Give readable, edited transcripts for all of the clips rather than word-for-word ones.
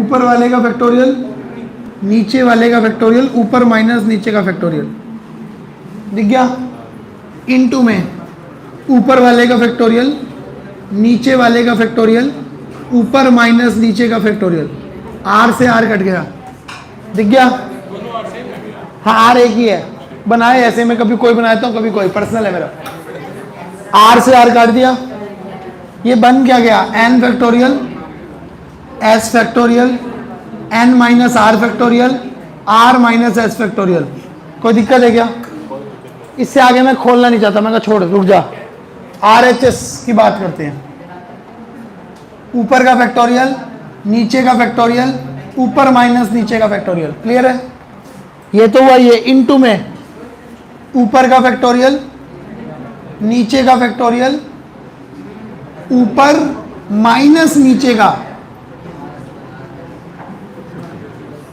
ऊपर वाले का फैक्टोरियल, नीचे वाले का फैक्टोरियल, ऊपर माइनस नीचे का फैक्टोरियल, दिख गया। इनटू में ऊपर वाले का फैक्टोरियल, नीचे वाले का फैक्टोरियल, ऊपर माइनस नीचे का फैक्टोरियल, आर से आर कट गया, दिख गया। हाँ आर एक ही है, बनाए ऐसे में कभी कोई बनाता हूँ कभी कोई, पर्सनल है मेरा। आर से आर काट दिया, ये बन क्या गया, N factorial S factorial N minus R factorial R minus S factorial. कोई दिक्कत है क्या? इससे आगे मैं खोलना नहीं चाहता, मैं कहा छोड़ रुक जा, आर एच एस की बात करते हैं। ऊपर का फैक्टोरियल, नीचे का फैक्टोरियल, ऊपर माइनस नीचे का फैक्टोरियल, क्लियर है? ये तो हुआ ये। इनटू में ऊपर का फैक्टोरियल, नीचे का फैक्टोरियल, ऊपर माइनस नीचे का,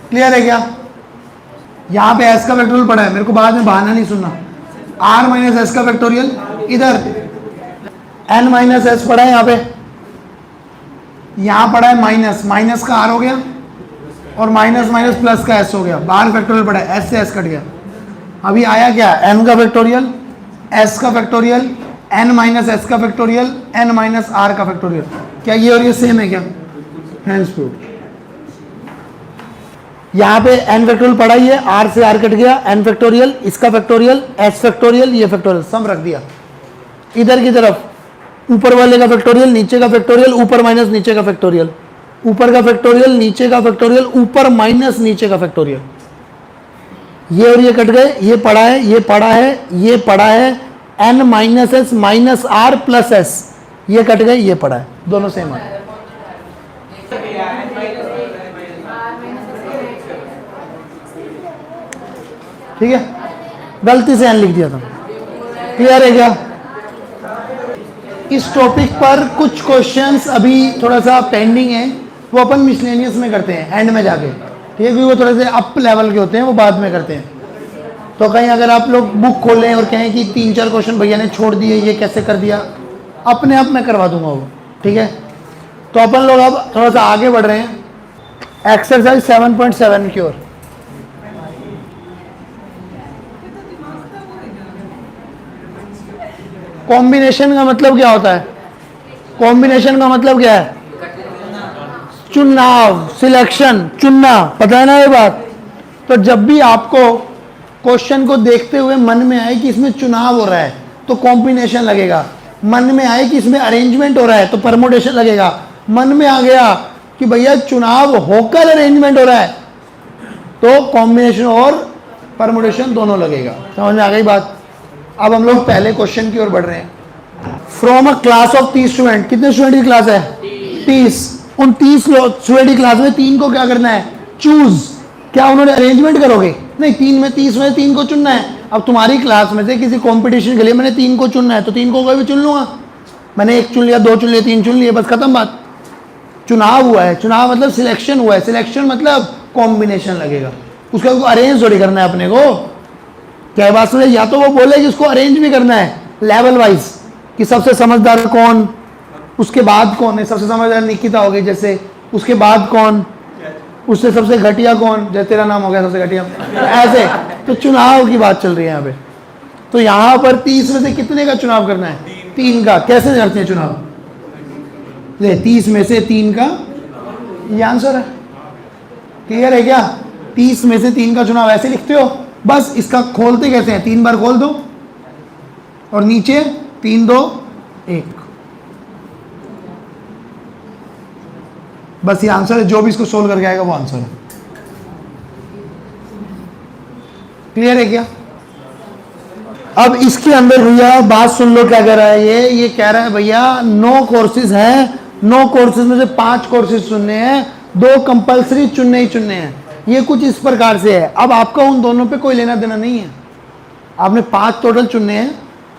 क्लियर है क्या? यहां पे एस का फैक्टोरियल पड़ा है, मेरे को बाद में बहाना नहीं सुनना। आर माइनस एस का फैक्टोरियल, इधर एन माइनस एस पड़ा है, यहां पे यहां पड़ा है माइनस, माइनस का आर हो गया और माइनस माइनस प्लस का एस हो गया, बाहर फैक्टोरियल पड़ा है, एस से एस कट गया। अभी आया क्या, एन का फैक्टोरियल, एस का फैक्टोरियल, एन माइनस एस का फैक्टोरियल, एन माइनस आर का फैक्टोरियल। क्या ये और ये सेम है क्या? Hands proved. यहां पे एन फैक्टोरियल पड़ा ही है, आर से आर कट गया, एन फैक्टोरियल, इसका फैक्टोरियल, एस फैक्टोरियल, ये फैक्टोरियल, सब रख दिया। इधर की तरफ ऊपर वाले का फैक्टोरियल, नीचे का फैक्टोरियल, ऊपर माइनस नीचे का फैक्टोरियल, ऊपर का फैक्टोरियल, नीचे का फैक्टोरियल, ऊपर माइनस नीचे का फैक्टोरियल। ये और ये कट गए, ये पड़ा है, ये पड़ा है, ये पड़ा है, N minus S minus R plus S, ये कट गए, ये पड़ा है, दोनों सेम है। ठीक है, गलती से एन लिख दिया था, क्लियर है क्या? इस टॉपिक पर कुछ क्वेश्चंस अभी थोड़ा सा पेंडिंग है, वो अपन मिसलेनियस में करते हैं एंड में जाके, ठीक है, क्योंकि वो थोड़े से अप लेवल के होते हैं, वो बाद में करते हैं। तो कहीं अगर आप लोग बुक खोलें और कहें कि 3-4 क्वेश्चन भैया ने छोड़ दिए, ये कैसे कर दिया, अपने आप मैं करवा दूंगा वो, ठीक है। तो अपन लोग अब थोड़ा सा आगे बढ़ रहे हैं, एक्सरसाइज 7.7 की ओर। कॉम्बिनेशन का मतलब क्या होता है? कॉम्बिनेशन का मतलब क्या है? चुनाव, सिलेक्शन, चुनना, पता है ना ये बात? तो जब भी आपको क्वेश्चन को देखते हुए मन में आए कि इसमें चुनाव हो रहा है तो कॉम्बिनेशन लगेगा, मन में आए कि इसमें अरेंजमेंट हो रहा है तो परमुटेशन लगेगा, मन में आ गया कि भैया चुनाव होकर अरेंजमेंट हो रहा है तो कॉम्बिनेशन और परमुटेशन दोनों लगेगा। समझ में आ गई बात? अब हम लोग पहले क्वेश्चन की ओर बढ़ रहे हैं। From a class of 30 student, कितने स्टूडेंट की क्लास है? 30। उन 30 स्टूडेंट की क्लास में 3 को क्या करना है? चूज। क्या उन्होंने अरेंजमेंट करोगे? नहीं, 3 में 30 में 3 को चुनना है। अब तुम्हारी क्लास में से किसी कंपटीशन के लिए मैंने 3 को चुनना है तो 3 को कोई भी चुन लूंगा। मैंने 1 चुन लिया, 2 चुन लिया, 3 चुन लिए, बस खत्म बात। चुनाव हुआ है, चुनाव मतलब सिलेक्शन हुआ है, सिलेक्शन मतलब कॉम्बिनेशन लगेगा। उसका अरेंज थोड़ी करना है अपने को। क्या बात सुने? या तो वो बोले कि उसको अरेंज भी करना है लेवल वाइज कि सबसे समझदार कौन, उसके बाद कौन है, सबसे समझदार निकिता हो गई जैसे, उसके बाद कौन, उससे सबसे घटिया कौन, जैसे तेरा नाम हो गया सबसे घटिया, ऐसे। तो चुनाव की बात चल रही है यहाँ पे। तो यहाँ पर 30 में से कितने का चुनाव करना है? 3 का। कैसे करते हैं चुनाव? ले 30 में से 3 का, ये आंसर है। क्लियर है क्या? 30 में से 3 का चुनाव ऐसे लिखते हो, बस इसका खोलते कैसे हैं? 3 बार खोल दो और नीचे 3 2 1, बस ये आंसर है। जो भी इसको सोल्व करके आएगा वो आंसर है। क्लियर है क्या? अब इसके अंदर भैया बात सुन लो क्या कह रहा है ये कह रहा है भैया 9 कोर्सेज हैं, 9 कोर्सेज में से 5 कोर्सेज चुनने हैं, 2 कंपलसरी चुनने ही चुनने हैं। ये कुछ इस प्रकार से है। अब आपका उन दोनों पे कोई लेना देना नहीं है। आपने 5 टोटल चुनने हैं,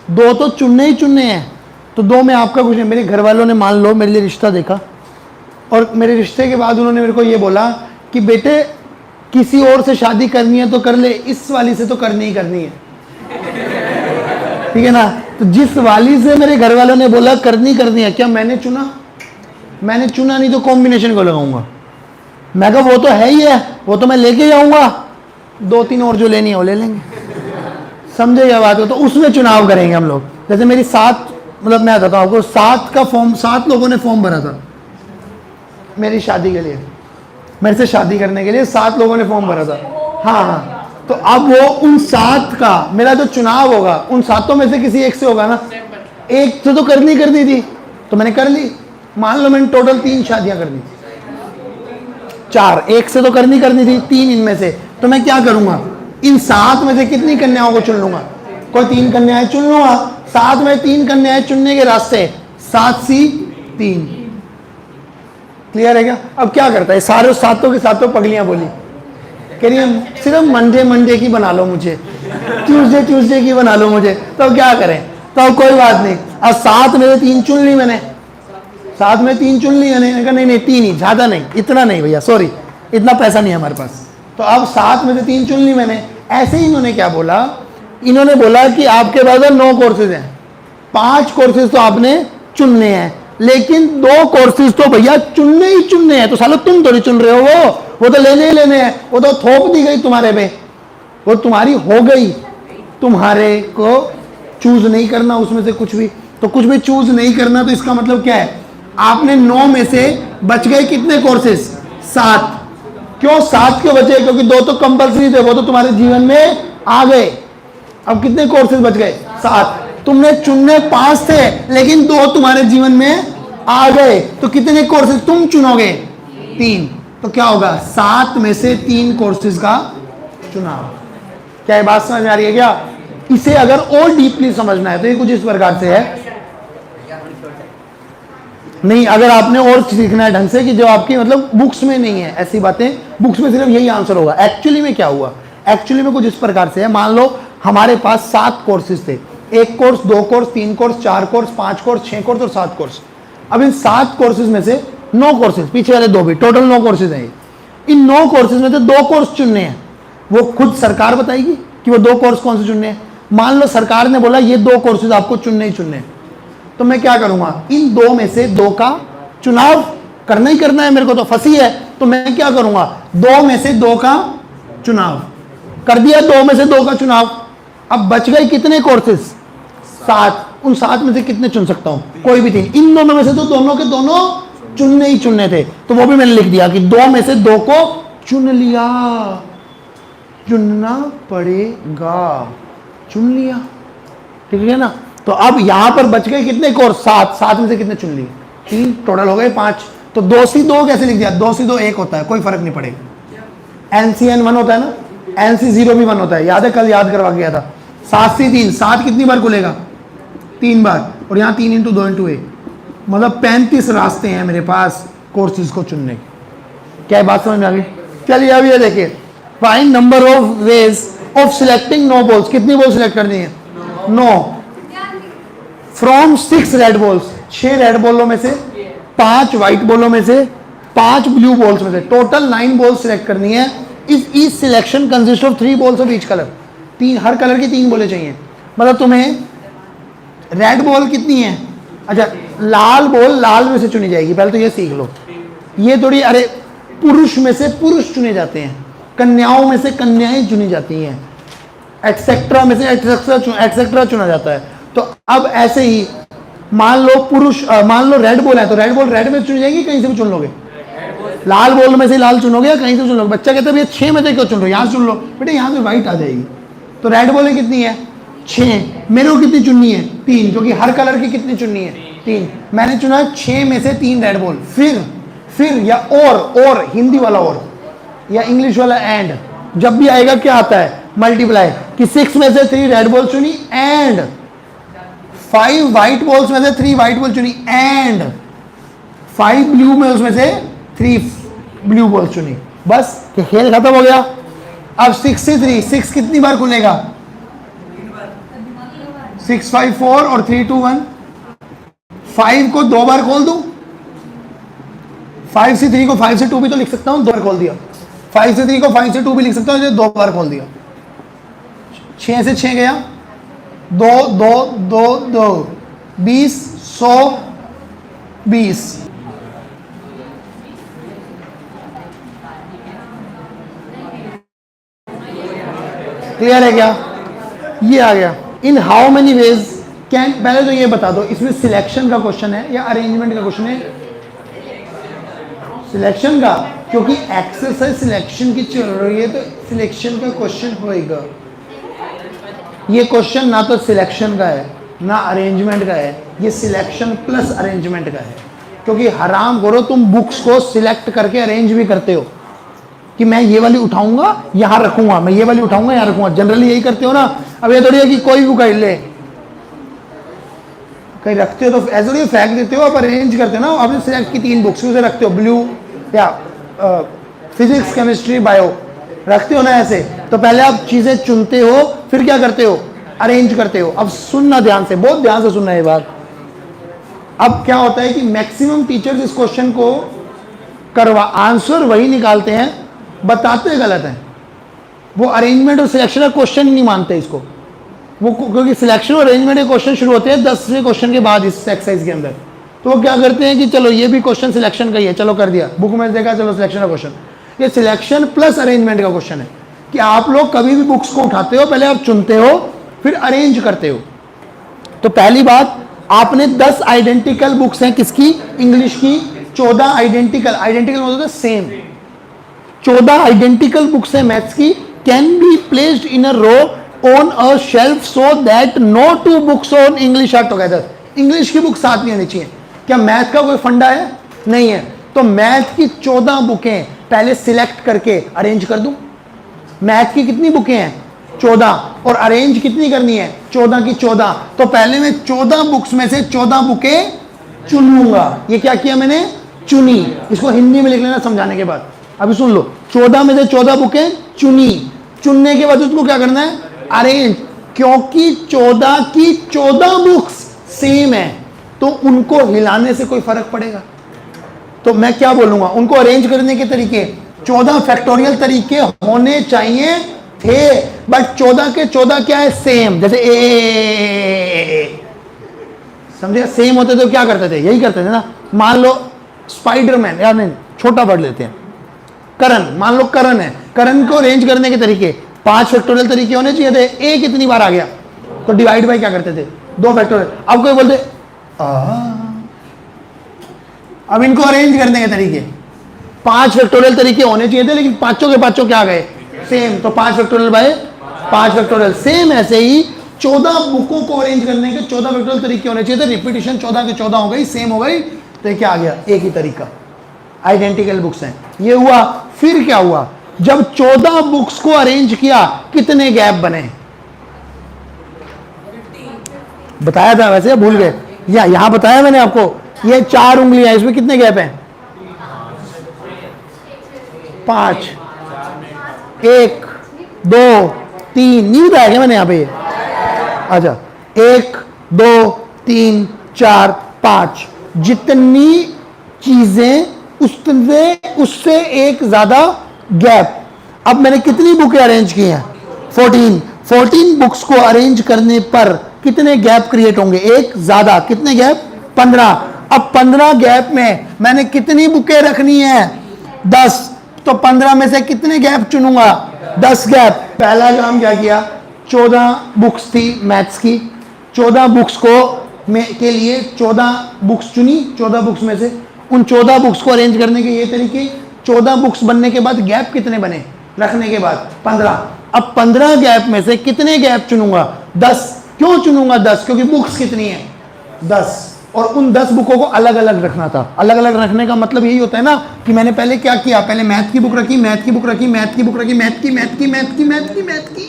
2 तो चुनने ही चुनने हैं, तो 2 में आपका कुछ नहीं। मेरे घर वालों ने मान लो मेरे लिए रिश्ता देखा और मेरे रिश्ते के बाद उन्होंने मेरे को ये बोला कि बेटे किसी और से शादी करनी है तो कर ले, इस वाली से तो करनी ही करनी है, ठीक है ना? तो जिस वाली से मेरे घर वालों ने बोला करनी करनी है, क्या मैंने चुना? मैंने चुना नहीं तो कॉम्बिनेशन को लगाऊंगा। मैं कहा वो तो है ही है, वो तो मैं लेके जाऊंगा, 2-3 और जो लेनी है वो ले लेंगे। समझे क्या बात हो? तो उसमें चुनाव करेंगे हम लोग। जैसे मेरी 7, मतलब मैं बताता हूँ आपको, 7 का फॉर्म, 7 लोगों ने फॉर्म भरा था मेरी शादी के लिए, मेरे से शादी करने के लिए 7 लोगों ने फॉर्म भरा था। हाँ हाँ, तो अब वो उन 7 का मेरा जो चुनाव होगा, उन 7 में से किसी एक से होगा ना। एक से तो करनी थी, तो मैंने कर ली। मान लो मैंने टोटल 3 शादियां कर दी, 4, एक से तो करनी थी, 3 इनमें से, तो मैं क्या करूंगा, इन 7 में से कितनी कन्याओं को चुन लूंगा? कोई 3 कन्याएं चुन लूंगा। 7 में 3 कन्याएं चुनने के रास्ते 7C3। क्लियर है क्या? अब क्या करता है, सारे 7 के 7 पगलियां बोली, कह रही है सिर्फ मंडे की बना लो मुझे, ट्यूसडे की बना लो मुझे, तो क्या करें? तो कोई बात नहीं, अब 7 में से 3 चुन ली मैंने, 7 में 3 चुन ली मैंने, कहा नहीं 3 ही, ज्यादा नहीं, इतना नहीं भैया, सॉरी, इतना पैसा नहीं है हमारे पास। तो अब 7 में से 3 चुन ली मैंने। ऐसे ही इन्होंने क्या बोला, इन्होंने बोला कि आपके पास 9 कोर्सेज हैं, 5 कोर्सेज तो आपने चुनने हैं, लेकिन 2 कोर्सेज तो भैया चुनने ही चुनने हैं। तो सालो तुम थोड़ी चुन रहे हो, वो तो लेने ही लेने हैं, वो तो थोप दी गई तुम्हारे पे, वो तुम्हारी हो गई, तुम्हारे को चूज नहीं करना उसमें से कुछ भी। तो कुछ भी चूज नहीं करना, तो इसका मतलब क्या है, आपने 9 में से बच गए कितने कोर्सेज? 7। क्यों 7 क्यों बचे? क्योंकि 2 तो कंपल्सरी थे, वो तो तुम्हारे जीवन में आ गए। अब कितने कोर्सेज बच गए? 7। तुमने चुनने 5 थे, लेकिन 2 तुम्हारे जीवन में आ गए, तो कितने कोर्सेज तुम चुनोगे? 3। तो क्या होगा? 7 में से 3 कोर्सेज का चुनाव। क्या ये बात समझ में आ रही है क्या? इसे अगर और डीपली समझना है तो ये कुछ इस प्रकार से है। नहीं, अगर आपने और सीखना है ढंग से, कि जो आपकी मतलब बुक्स में नहीं है ऐसी बातें, बुक्स में सिर्फ यही आंसर होगा। एक्चुअली में क्या हुआ? एक्चुअली में कुछ इस प्रकार से है, मान लो हमारे पास 7 कोर्सेज थे, 1 course, 2 course, 3 course, 4 course, 5 course, 6 course और 7 कोर्स। अब इन 7 कोर्सेज में से 9 कोर्सेज, पीछे वाले 2 भी, टोटल 9 कोर्सेज हैं। इन 9 कोर्सेज में से 2 कोर्स चुनने हैं, वो खुद सरकार बताएगी कि वो 2 कोर्स कौन से चुनने हैं। मान लो सरकार ने बोला ये 2 कोर्सेज आपको चुनने ही चुनने, तो मैं क्या करूंगा, इन 2 में से 2 का चुनाव करना ही करना है, मेरे को तो फंसी है, तो मैं क्या करूंगा, 2 में से 2 का चुनाव कर दिया, 2 में से 2 का चुनाव। अब बच गए कितने कोर्सेज? 7। उन 7 में से कितने चुन सकता हूं? कोई भी 3। इन दोनों में से तो दोनों के दोनों चुनने ही चुनने थे, तो वो भी मैंने लिख दिया कि 2 में से 2 को चुन लिया, चुनना पड़ेगा, चुन लिया, ठीक है ना। तो अब यहां पर बच गए कितने कोर्स? 7। 7 में से कितने चुन लिए? 3, टोटल हो गए 5। तो 2C2 कैसे लिख दिया? 2C2 1 होता है, कोई फर्क नहीं पड़ेगा। NCN 1 होता है ना, NC0 भी 1 होता है, याद है, कल याद करवा गया था। 7C3, 7 कितनी बार खुलेगा? 3 बार, और यहाँ 3 × 2 × 1, मतलब 35 रास्ते हैं मेरे पास कोर्सेज को चुनने के। क्या बात समझ में आ गई? चलिए अब ये देखिए, find number of ways of selecting no balls. कितनी बॉल सिलेक्ट करनी है? 9 फ्रॉम 6 रेड बॉल्स, 6 रेड बॉलों में से, 5 व्हाइट बॉलों में से, 5 ब्लू बॉल्स में से, टोटल 9 बॉल्स सिलेक्ट करनी है। इस each selection consist of 3 balls of each colour. 3, her colour की 3 बॉलें चाहिए। मतलब तुम्हें रेड बॉल कितनी है? अच्छा, लाल बॉल लाल में से चुनी जाएगी, पहले तो ये सीख लो। ये थोड़ी, अरे पुरुष में से पुरुष चुने जाते हैं, कन्याओं में से कन्याएं चुनी जाती हैं, एक्सेट्रा में से एक्सेट्रा चुना जाता है। तो अब ऐसे ही मान लो पुरुष, मान लो रेड बॉल है, तो रेड बॉल रेड में चुनी जाएगी, कहीं से भी चुन लोगे। लाल बॉल में से लाल चुनोगे या कहीं से चुन लोगे? बच्चा कहता है भैया 6 में से क्यों चुन रहे हो, यहाँ चुन लो। बेटा यहाँ से व्हाइट आ जाएगी। तो रेड बॉल कितनी है? 6। मेरे को कितनी चुननी है? 3, क्योंकि हर कलर की कितनी चुननी है? 3। मैंने चुना 6 में से 3 रेड बॉल। फिर या और हिंदी वाला और या इंग्लिश वाला एंड, जब भी आएगा क्या आता है? मल्टीप्लाई, कि 6 में से 3 रेड बॉल चुनी एंड 5 व्हाइट बॉल्स में से 3 व्हाइट बॉल चुनी एंड 5 ब्लू में उसमें से 3 ब्लू बॉल चुनी। बस खेल खत्म हो गया। अब 6 से 3, 6 कितनी बार खुलेगा? 6, 5, 4 और 3, 2, 1। 5 को 2 बार खोल दूं, 5 से 3 को 5 से 2 भी तो लिख सकता हूं, 2 बार खोल दिया। 5 से 3 को 5 से 2 भी लिख सकता हूं, 2 बार खोल दिया। 6 से 6 गया, 2, 2, 2, 2, 20, 100, 20। क्लियर है क्या? ये आ गया। In how many ways can, पहले तो ये बता दो इसमें सिलेक्शन का क्वेश्चन है या अरेंजमेंट का क्वेश्चन है? सिलेक्शन का, क्योंकि एक्सरसाइज सिलेक्शन की चल रही है तो सिलेक्शन का क्वेश्चन होएगा। ये क्वेश्चन ना तो सिलेक्शन का है ना अरेंजमेंट का है, ये सिलेक्शन प्लस अरेंजमेंट का है। क्योंकि हराम करो तुम बुक्स को सिलेक्ट करके अरेंज भी करते हो कि मैं ये वाली उठाऊंगा यहां रखूंगा, मैं ये वाली उठाऊंगा यहां रखूंगा, जनरली यही करते हो ना। अब ये थोड़ी है कि कोई बुक ले कहीं रखते हो तो ऐसे थोड़ी फेंक देते हो, आप अरेंज करते हो ना। आपने सिलेक्ट की 3 बुक्स उसे रखते हो, ब्लू या फिजिक्स केमिस्ट्री बायो रखते हो ना ऐसे। तो पहले आप चीजें चुनते हो फिर क्या करते हो? अरेंज करते हो। अब सुनना ध्यान से, बहुत ध्यान से सुनना ये बात। अब क्या होता है कि मैक्सिमम टीचर्स इस क्वेश्चन को आंसर वही निकालते हैं, बताते गलत हैं। वो अरेंजमेंट और सिलेक्शन का क्वेश्चन ही नहीं मानते इसको वो, क्योंकि सिलेक्शन और अरेंजमेंट के क्वेश्चन शुरू होते हैं 10वें क्वेश्चन के बाद इस एक्सरसाइज के अंदर। तो वो क्या करते हैं कि चलो ये भी क्वेश्चन सिलेक्शन का ही है, चलो कर दिया, बुक में देखा चलो सिलेक्शन का क्वेश्चन। ये सिलेक्शन प्लस अरेंजमेंट का क्वेश्चन है कि आप लोग कभी भी बुक्स को उठाते हो, पहले आप चुनते हो फिर अरेंज करते हो। तो पहली बात, आपने 10 आइडेंटिकल बुक्स हैं किसकी? इंग्लिश की। 14 आइडेंटिकल, आइडेंटिकल मतलब सेम, 14 आइडेंटिकल बुक्स हैं मैथ्स की। Can be placed in a row on a shelf so that no 2 books on English are together. English की बुक साथ नहीं होनी चाहिए। क्या मैथ का कोई फंडा है? नहीं है। तो मैथ की 14 बुकें पहले सिलेक्ट करके अरेंज कर दूं। मैथ की कितनी बुकें हैं? 14, और अरेंज कितनी करनी है? 14 की 14। तो पहले मैं 14 बुक्स में से 14 बुकें चुनूंगा। ये क्या किया मैंने? चुनी। इसको हिंदी में लिख लेना समझाने के बाद। अभी सुन लो, 14 में से 14 बुकें चुनी। चुनने के बाद उसको क्या करना है? अरेंज। क्योंकि 14 की 14 बुक्स सेम है तो उनको हिलाने से कोई फर्क पड़ेगा? तो मैं क्या बोलूंगा, उनको अरेंज करने के तरीके 14 फैक्टोरियल तरीके होने चाहिए थे, बट 14 के 14 क्या है? सेम। जैसे ए, समझे? सेम होते तो क्या करते थे? यही करते थे ना। मान लो स्पाइडरमैन, यार नहीं छोटा पढ़ लेते हैं, करण। मान लो करण है, करण को अरेंज करने के तरीके 5 फैक्टोरियल तरीके होने चाहिए थे। ए कितनी बार आ गया तो डिवाइड बाय क्या करते थे? 2 फैक्टोरियल। अब कोई बोलते अब इनको अरेंज करने के तरीके 5 फैक्टोरियल तरीके होने चाहिए थे, लेकिन पांचों के पांचों क्या आ गए? सेम। तो 5 फैक्टोरियल बाय 5 फैक्टोरियल। सेम ऐसे ही 14 बुकों को अरेंज करने के 14 फैक्टोरियल तरीके होने चाहिए थे। रिपीटिशन 14 के 14 हो गई, सेम हो गई, तो क्या आ गया? एक ही तरीका। आइडेंटिकल बुक्स हैं। ये हुआ। फिर क्या हुआ? जब 14 बुक्स को अरेंज किया कितने गैप बने? बताया था वैसे, भूल गए? या यहां बताया मैंने आपको, ये 4 उंगलियां, इसमें कितने गैप हैं? 5। 1 2 3 नहीं बताया क्या मैंने यहां पे? अच्छा, 1 2 3 4 5, जितनी चीजें उससे एक ज्यादा गैप। अब मैंने कितनी बुकें अरेंज की हैं? 14 बुक्स को अरेंज करने पर कितने गैप क्रिएट होंगे? एक ज्यादा। कितने गैप? 15। अब 15 गैप में मैंने कितनी बुकें रखनी है? 10। तो 15 में से कितने गैप चुनूंगा? 10 गैप। पहला काम क्या किया? 14 बुक्स थी मैथ्स की, 14 बुक्स के लिए 14 बुक्स चुनी। 14 बुक्स में से उन 14 बुक्स को अरेंज करने के ये तरीके। 14 बुक्स बनने के बाद गैप कितने बने रखने के बाद? 15। अब 15 गैप में से कितने गैप चुनूंगा? 10। क्यों चुनूंगा 10? क्योंकि बुक्स कितनी है? 10। और उन 10 बुकों को अलग अलग रखना था। अलग अलग रखने का मतलब यही होता है ना कि मैंने पहले क्या किया? पहले मैथ की बुक रखी, मैथ की बुक रखी, मैथ की बुक रखी, मैथ की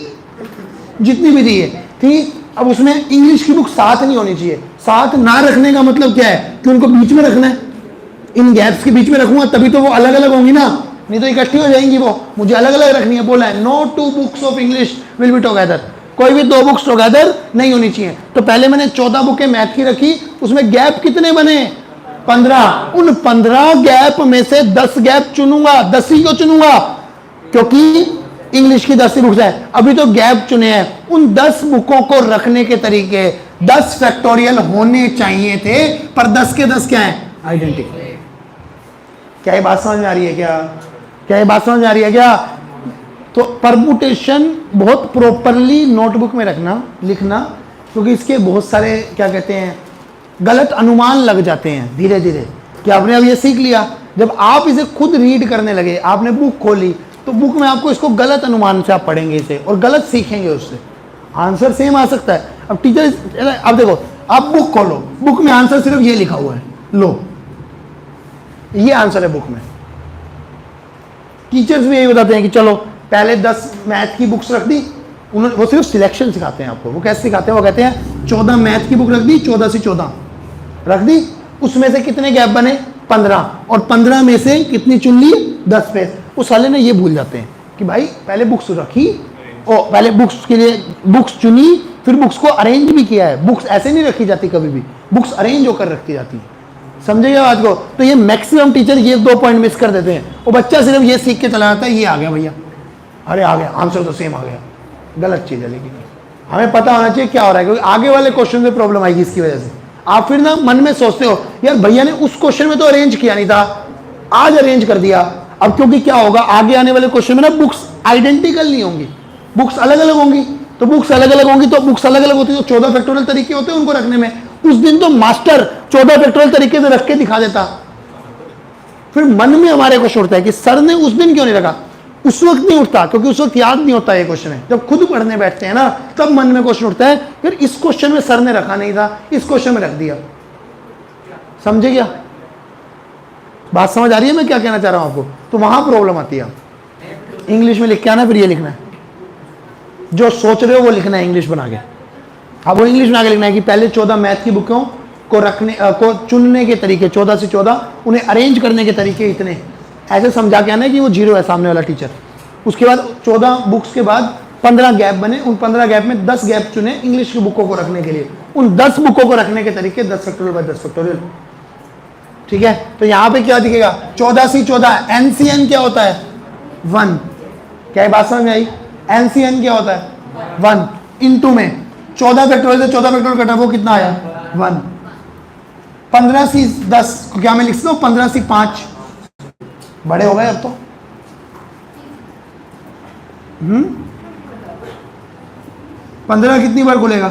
जितनी भी थी ठीक। अब उसमें इंग्लिश की बुक साथ नहीं होनी चाहिए। साथ ना रखने का मतलब क्या है? कि उनको बीच में रखना है। इन गैप्स के बीच में रखूंगा तभी तो वो अलग अलग होंगी ना, नहीं तो इकट्ठी हो जाएंगी। वो मुझे अलग अलग रखनी है। बोला है no 2 books of English will be together. कोई भी 2 बुक्स टुगेदर नहीं होनी चाहिए। तो पहले मैंने 14 बुकें मैथ की रखी, उसमें गैप कितने बने? 15। उन 15 गैप में से 10 गैप चुनूंगा। 10 ही क्यों चुनूंगा? क्योंकि इंग्लिश की 10 बुक्स है। अभी तो गैप चुने हैं। उन 10 बुकों को रखने के तरीके 10 फैक्टोरियल होने चाहिए थे, पर 10 के 10 क्या है? आइडेंटिकल। क्या ये बात समझ में आ रही है? क्या ये बात समझ में आ रही है? क्या तो परमुटेशन बहुत प्रॉपरली नोटबुक में रखना, लिखना, क्योंकि इसके बहुत सारे क्या कहते हैं गलत अनुमान लग जाते हैं धीरे धीरे, कि आपने अब ये सीख लिया, जब आप इसे खुद रीड करने लगे, आपने बुक खोली, तो बुक में आपको इसको गलत अनुमान से आप पढ़ेंगे इसे और गलत सीखेंगे उससे। आंसर सेम आ सकता है। अब टीचर, अब देखो, आप बुक खोलो, बुक में आंसर सिर्फ ये लिखा हुआ है, लो ये आंसर है बुक में। टीचर्स भी यही बताते हैं कि चलो पहले 10 मैथ की बुक्स रख दी, उन्होंने, वो सिर्फ सिलेक्शन सिखाते हैं आपको। वो कैसे सिखाते हैं, वो कहते हैं 14 मैथ की बुक रख दी, 14 से 14 रख दी, उसमें से कितने गैप बने 15, और 15 में से कितनी चुन ली 10 पे। उस साले ने ये भूल जाते हैं कि भाई पहले बुक्स रखी और पहले बुक्स के लिए बुक्स चुनी, फिर बुक्स को अरेंज भी किया है। बुक्स ऐसे नहीं रखी जाती, कभी भी बुक्स अरेंज होकर रखी जाती है। समझेगा बात को? तो ये मैक्सिमम टीचर ये 2 पॉइंट मिस कर देते हैं, वो बच्चा सिर्फ ये सीख के चला जाता है, ये आ गया भैया, अरे आ गया आंसर तो सेम आ गया। गलत चीज़ है, लेकिन हमें पता होना चाहिए क्या हो रहा है, क्योंकि आगे वाले क्वेश्चन में प्रॉब्लम आएगी इसकी वजह से। आप फिर ना मन में सोचते हो यार भैया ने उस क्वेश्चन में तो अरेंज किया नहीं था, आज अरेंज कर दिया। अब क्योंकि क्या होगा, आगे आने वाले क्वेश्चन में ना बुक्स आइडेंटिकल नहीं होंगी, बुक्स अलग अलग होंगी। तो बुक्स अलग अलग होंगी, तो बुक्स अलग अलग होती है, तो 14 फैक्टोरियल तरीके होते हैं उनको रखने में। उस दिन तो मास्टर 14 फैक्टोरियल तरीके से रख के दिखा देता, फिर मन में हमारे क्वेश्चन उठता है कि सर ने उस दिन क्यों नहीं रखा। उस वक्त नहीं उठता, क्योंकि उस वक्त याद नहीं होता ये क्वेश्चन है। जब खुद पढ़ने बैठते हैं ना, तब मन में क्वेश्चन उठता है, यार इस क्वेश्चन में सर ने रखा नहीं था, इस क्वेश्चन में रख दिया। समझे क्या बात? समझ आ रही है मैं क्या कहना चाह रहा हूं आपको? तो वहां प्रॉब्लम आती है। इंग्लिश में लिख के आना, फिर ये लिखना है, जो सोच रहे हो वो लिखना है इंग्लिश बना के। अब वो इंग्लिश बना के लिखना है कि पहले 14 मैथ की बुकों को रखने को चुनने के तरीके 14 से 14, उन्हें अरेंज करने के तरीके इतने, ऐसे समझा के आना है कि वो 0 है सामने वाला टीचर। उसके बाद 14 बुक्स के बाद 15 गैप बने, उन 15 गैप में 10 गैप चुने इंग्लिश की बुकों को रखने के लिए। उन 10 बुकों को रखने के तरीके 10 फैक्टोरियल बाय 10 फैक्टोरियल। ठीक है, तो यहां पे क्या दिखेगा 14 से 14। एनसीएन क्या होता है 1। क्या बात समझ में आई? एनसीएन क्या होता है 1 इनटू में 14 फैक्टोरियल से 14 फैक्टोरियल कटा, वो कितना आया 1। 15 से 10 को क्या मैं लिख सकता हूँ 15 से 5। बड़े हो गए अब तो। 15 कितनी बार खुलेगा?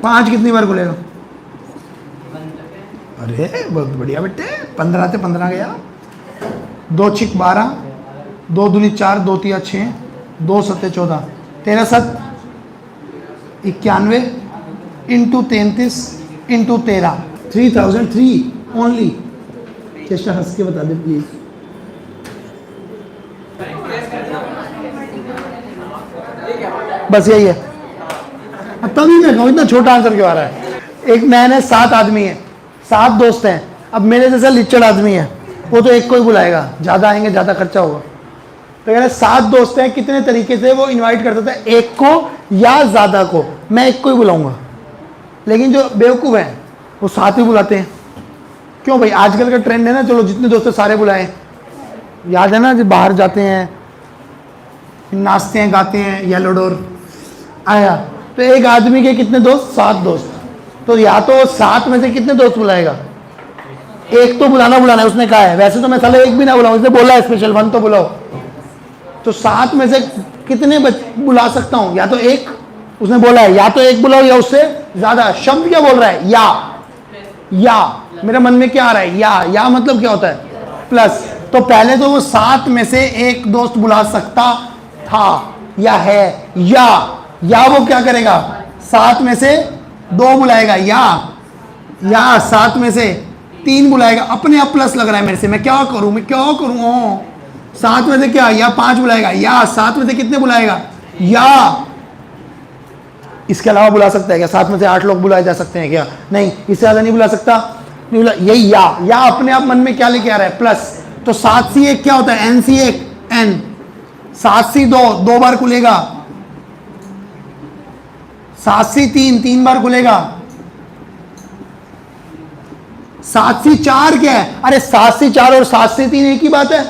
5 कितनी बार खुलेगा? अरे बहुत बढ़िया बेटे, 15 से 15 गया। 2 छिक 12, 2 दूनी 4, 2 तिया 6, 2 सत्ते 14, 13 7 91 इंटू 33 इंटू 13, 3003 ओनली। चेष्टा हंस के बता दे प्लीज। बस यही है। अब तभी मैं कहूँ इतना छोटा आंसर क्यों आ रहा है। एक मैन है, 7 आदमी है, 7 दोस्त हैं। अब मेरे जैसा लिचड़ आदमी है, वो तो एक को ही बुलाएगा, ज्यादा आएंगे ज्यादा खर्चा होगा। तो कह रहे 7 दोस्त हैं, कितने तरीके से वो इनवाइट कर सकता है, एक को या ज्यादा को। मैं एक को ही बुलाऊंगा, लेकिन जो बेवकूफ है वो 7 ही बुलाते हैं। क्यों भाई? आजकल का ट्रेंड है ना, चलो जितने दोस्त सारे बुलाएं। याद है ना, जब बाहर जाते हैं नाचते हैं गाते हैं, येलो डोर आया, तो एक आदमी के कितने दोस्त? 7 दोस्त। तो या तो 7 में से कितने दोस्त बुलाएगा? एक तो बुलाना है, उसने कहा है। वैसे तो मैं साले एक भी ना बुलाऊं, उसने बोला है स्पेशल 1 तो बुलाओ। तो 7 में से कितने बुला सकता हूं? या तो एक, उसने बोला है या तो एक बुलाओ या उससे ज्यादा। शब्द क्या बोल रहा है? या। मेरे मन में क्या आ रहा है? या मतलब क्या होता है? प्लस। तो पहले तो वो 7 में से एक दोस्त बुला सकता था या है, या वो क्या करेगा 7 में से 2 बुलाएगा, या 7 में से 3 बुलाएगा। अपने आप प्लस लग रहा है मेरे से, मैं क्या करूं? 7 में से क्या? या 5 बुलाएगा, या 7 में से कितने बुलाएगा? या इसके अलावा बुला सकता है क्या? 7 में से 8 लोग बुलाए जा सकते हैं क्या? नहीं, इससे ज्यादा नहीं बुला सकता। नहीं बुला, यही या अपने आप मन में क्या लेके आ रहा है? प्लस। तो 7 से 1 क्या होता है? N C 1 N. 7 से 2 बार खुलेगा। 7 से 3 बार खुलेगा। 7 से 4 क्या है? अरे 7 से 4 और 7 से 3 एक ही बात है।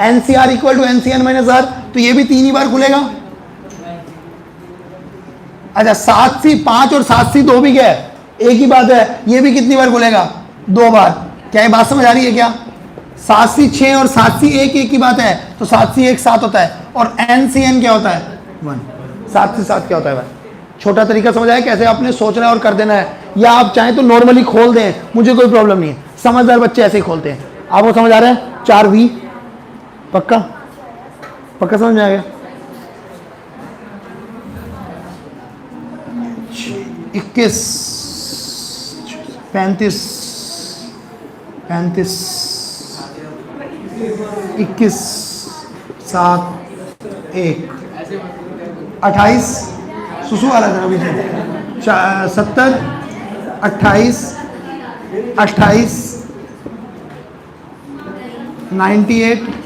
NCR equal to NCN minus R, तो ये भी 3 ही बार खुलेगा। अच्छा 7 से 5 और 7 से 2 भी क्या है? एक ही बात है। ये भी कितनी बार खुलेगा? 2 बार। क्या ये बात समझ आ रही है क्या? 7C6 और 7C1 एक ही बात है, तो 7C1 7 होता है, और NCN क्या होता है 1। 7 से 7 क्या होता है भाई? छोटा तरीका समझ आया कैसे आपने सोचना है और कर देना है, या आप चाहें तो नॉर्मली खोल दें, मुझे कोई प्रॉब्लम नहीं है, समझदार बच्चे ऐसे ही खोलते हैं। आपको समझ आ रहा है? 4V पक्का पक्का समझ में आ गया? 21 35 35 21 7 1 28 सुसु वाला था अभी से 70 28 28 98